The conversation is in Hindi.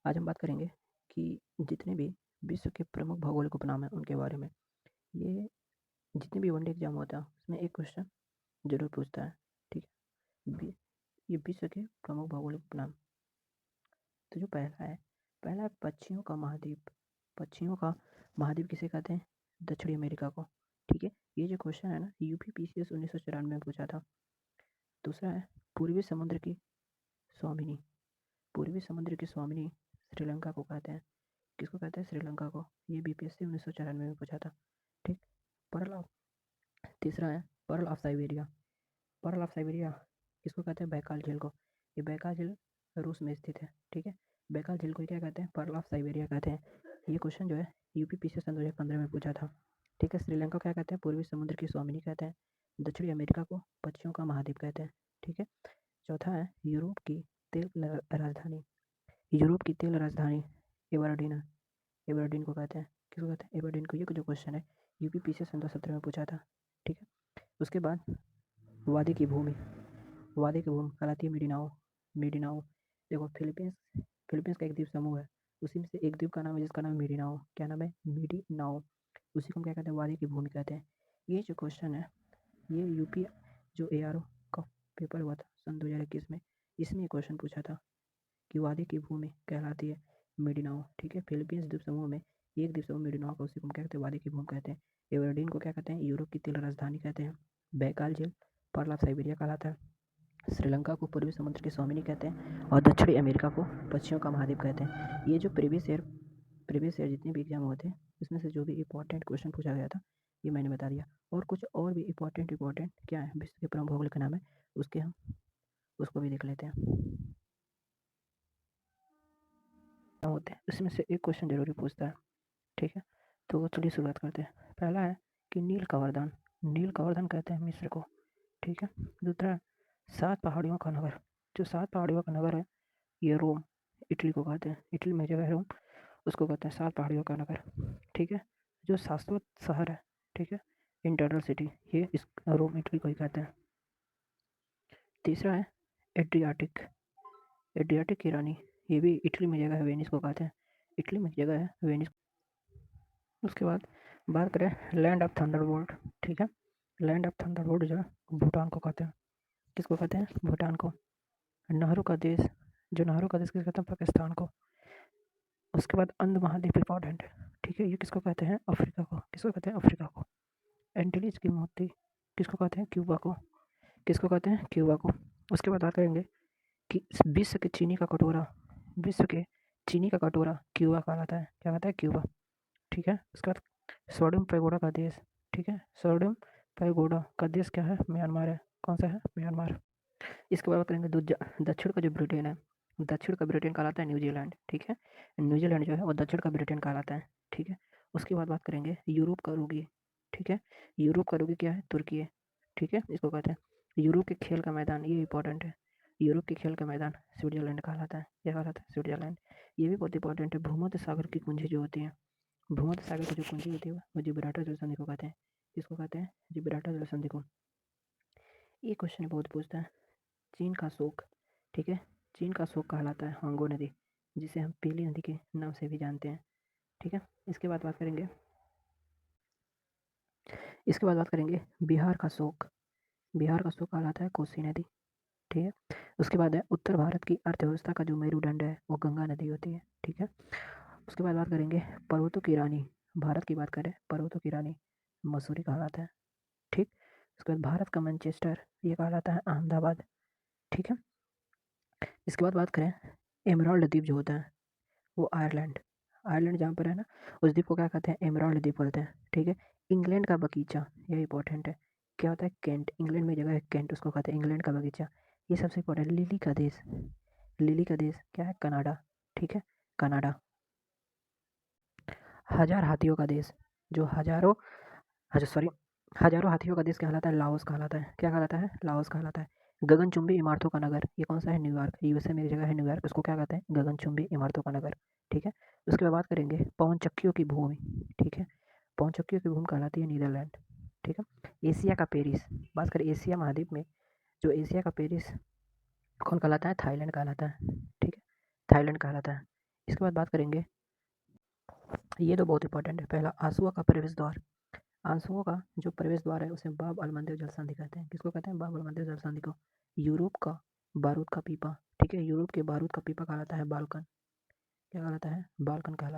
आज हम बात करेंगे कि जितने भी विश्व के प्रमुख भौगोलिक उपनाम हैं उनके बारे में। ये जितने भी वनडे एग्जाम होता है उसमें एक क्वेश्चन जरूर पूछता है। ठीक है, ये विश्व के प्रमुख भौगोलिक उपनाम। तो जो पहला है पक्षियों का महाद्वीप। पक्षियों का महाद्वीप किसे कहते हैं? दक्षिणी अमेरिका को। ठीक है, ये जो क्वेश्चन है ना यूपीपीसीएस 1994 में पूछा था। दूसरा है पूर्वी समुद्र की स्वामिनी। पूर्वी समुद्र की स्वामिनी श्रीलंका को कहते हैं। किसको कहते हैं? श्रीलंका को। ये बीपीएससी 1994 में पूछा था। ठीक। पर्ल ऑफ तीसरा है pearl of Siberia. Pearl of Siberia किसको कहते हैं? बैकाल झील को। ये बैकाल झील रूस में स्थित है। ठीक है, बैकाल झील को क्या कहते हैं? पर्ल ऑफ साइबेरिया कहते हैं। ये क्वेश्चन जो है यूपीपीसी सन 2015 में पूछा था। ठीक है, श्रीलंका क्या कहते हैं? पूर्वी समुद्र की स्वामिनी कहते हैं। दक्षिणी अमेरिका को पक्षियों का महाद्वीप कहते हैं। ठीक है, चौथा है यूरोप की तेल राजधानी। यूरोप की तेल राजधानी एबरडीन है। एबरडीन को कहते हैं। किसको कहते हैं? एबरडीन को। ये जो क्वेश्चन है यूपीपीसी सन 2017 में पूछा था। ठीक है, उसके बाद वादी की भूमि। वादी की भूमि कहलाती है मिडिनाओ। मिडिनाओ देखो, फिलीपींस फिलीपींस का एक द्वीप समूह है, उसी में से एक द्वीप का नाम है जिसका नाम मिडिनाओ। क्या नाम है? मिडिनाओ। उसी को हम क्या कहते हैं? वादी की भूमि कहते हैं। ये जो क्वेश्चन है ये यूपी जो एआरओ का पेपर हुआ था सन 2021 में, इसमें ये क्वेश्चन पूछा था कि वादी की भूमि कहलाती है मिडिनाओ। ठीक है, फिलीपींस द्वीप समूह में एक द्वीप समूह मिडिनाओ का, उसी को हम क्या कहते हैं? वादी की भूमि कहते हैं। एबरडीन को क्या कहते हैं? यूरोप की तेल राजधानी कहते हैं। बैकाल झील पर्ल ऑफ साइबेरिया कहलाता है। श्रीलंका को पूर्वी समुद्र की स्वामिनी कहते हैं और दक्षिणी अमेरिका को पक्षियों का महाद्वीप कहते हैं। ये जो प्रीवियस ईयर जितने भी एग्जाम हुए थे इसमें से जो भी इंपॉर्टेंट क्वेश्चन पूछा गया था ये मैंने बता दिया। और कुछ और भी इंपॉर्टेंट क्या है विश्व के प्रमुख भौगोलिक नाम है उसके हम उसको भी देख लेते हैं। होते हैं इसमें से एक क्वेश्चन जरूर ही पूछता है। ठीक है, तो चलिए शुरुआत करते हैं। पहला है कि नील कवर्धन। नील कवर्धन कहते हैं मिस्र को। ठीक है, दूसरा है 7 पहाड़ियों का नगर। जो 7 पहाड़ियों का नगर है ये रोम, इटली को कहते हैं। इटली में जगह है रोम, उसको कहते हैं 7 पहाड़ियों का नगर। ठीक है, जो शाश्वत शहर है, ठीक है, इंटरनल सिटी, ये इस रोम इटली को ही कहते हैं। तीसरा है एड्रियाटिक। एड्रियाटिक की रानी, ये भी इटली में जगह है, वेनिस को कहते हैं। इटली में जगह है वेनिस। उसके बाद बात करें लैंड ऑफ थंडरबोल्ट। ठीक है, लैंड ऑफ थंडरबोल्ट जो है भूटान को कहते हैं। किसको कहते हैं? भूटान को। नहरों का देश, जो नहरों का देश किसको कहते हैं? पाकिस्तान को। उसके बाद अंध महाद्वीप इंपॉर्टेंट है। ठीक है, ये किसको कहते हैं? अफ्रीका को। किसको कहते हैं? अफ्रीका को। एंटीलीज की मोती किसको कहते हैं? क्यूबा को। किसको कहते हैं? क्यूबा को। उसके बाद बात करेंगे कि विश्व के चीनी का कटोरा क्यूबा कहलाता है। क्या कहता है? क्यूबा। ठीक है, उसके बाद सोडियम पैगोडा का देश। ठीक है, सोडियम पैगोडा का देश क्या है? म्यांमार है। कौन सा है? म्यांमार। इसके बाद बात करेंगे दक्षिण का जो ब्रिटेन है, दक्षिण का ब्रिटेन कहलाता है न्यूजीलैंड। ठीक है, न्यूजीलैंड जो है वो दक्षिण का ब्रिटेन कहलाता है। ठीक है, उसके बाद बात करेंगे यूरोप का रोगी। ठीक है, यूरोप का रोगी क्या है? तुर्की है। ठीक है, इसको कहते हैं यूरोप के खेल का मैदान, ये इंपॉर्टेंट है। यूरोप के खेल का मैदान स्विट्जरलैंड कहलाता है। क्या कहलाता है? स्विट्जरलैंड। ये भी बहुत इंपॉर्टेंट है। भूमध्य सागर की कुंजी जो होती है, भूमध्य सागर की जो कुंजी होती है वो जिब्राल्टर जल संधि को कहते हैं। किसको कहते हैं? जिब्राल्टर जल संधि को। ये क्वेश्चन बहुत पूछता है। चीन का शोक। ठीक है, चीन का शोक कहलाता है हांगो नदी, जिसे हम पीली नदी के नाम से भी जानते हैं। ठीक है, इसके बाद बात करेंगे बिहार का शोक। बिहार का शोक कहलाता है कोसी नदी। ठीक है, उसके बाद है उत्तर भारत की अर्थव्यवस्था का जो मेरुदंड है वो गंगा नदी होती है। ठीक है, उसके बाद बात करेंगे पर्वतों की रानी। भारत की बात करें पर्वतों की रानी मसूरी कहलाता है। ठीक, उसके बाद भारत का मैनचेस्टर ये कहलाता है अहमदाबाद। ठीक है, इसके बाद बात करें एमराल्ड द्वीप जो होता है वो आयरलैंड। आयरलैंड जहाँ पर है ना उस द्वीप को क्या कहते हैं? एमराल्ड द्वीप बोलते हैं। ठीक है, इंग्लैंड का बगीचा, यह इंपॉर्टेंट है। क्या होता है? कैंट। इंग्लैंड में जगह है कैंट, उसको कहते हैं इंग्लैंड का बगीचा। ये सबसे इंपॉर्टेंट। लिली का देश, लिली का देश क्या है? कनाडा। ठीक है, कनाडा। हजार हाथियों का देश, जो हजारों अच्छा सॉरी हजारों हाथियों का देश कहलाता है लाओस कहलाता है। क्या कहलाता है? लाओस कहलाता है। गगनचुंबी इमारतों का नगर, ये कौन सा है? न्यूयॉर्क। यूएसए में जगह है न्यूयॉर्क, उसको क्या कहते हैं? गगनचुंबी इमारतों का नगर। ठीक है, उसके बाद बात करेंगे पवन चक्कियों की भूमि। ठीक है, पवन चक्कियों की भूमि कहलाती है नीदरलैंड। ठीक है, एशिया का पेरिस। बात करें एशिया महाद्वीप में, जो एशिया का पेरिस कौन कहलाता है? थाईलैंड कहलाता है। ठीक है, थाईलैंड कहलाता है। इसके बाद बात करेंगे, ये तो बहुत इंपॉर्टेंट है। पहला, आंसुओं का प्रवेश द्वार। आंसुओं का जो प्रवेश द्वार है उसे बाब अलमंदिर जलसंधि कहते हैं। किसको कहते हैं? बाब अलमंदिर जलसंधि को। यूरोप का बारूद का पीपा, ठीक है, यूरोप के बारूद का पीपा कहलाता है बाल्कन। क्या कहलाता है? बाल्कन कहलाता है।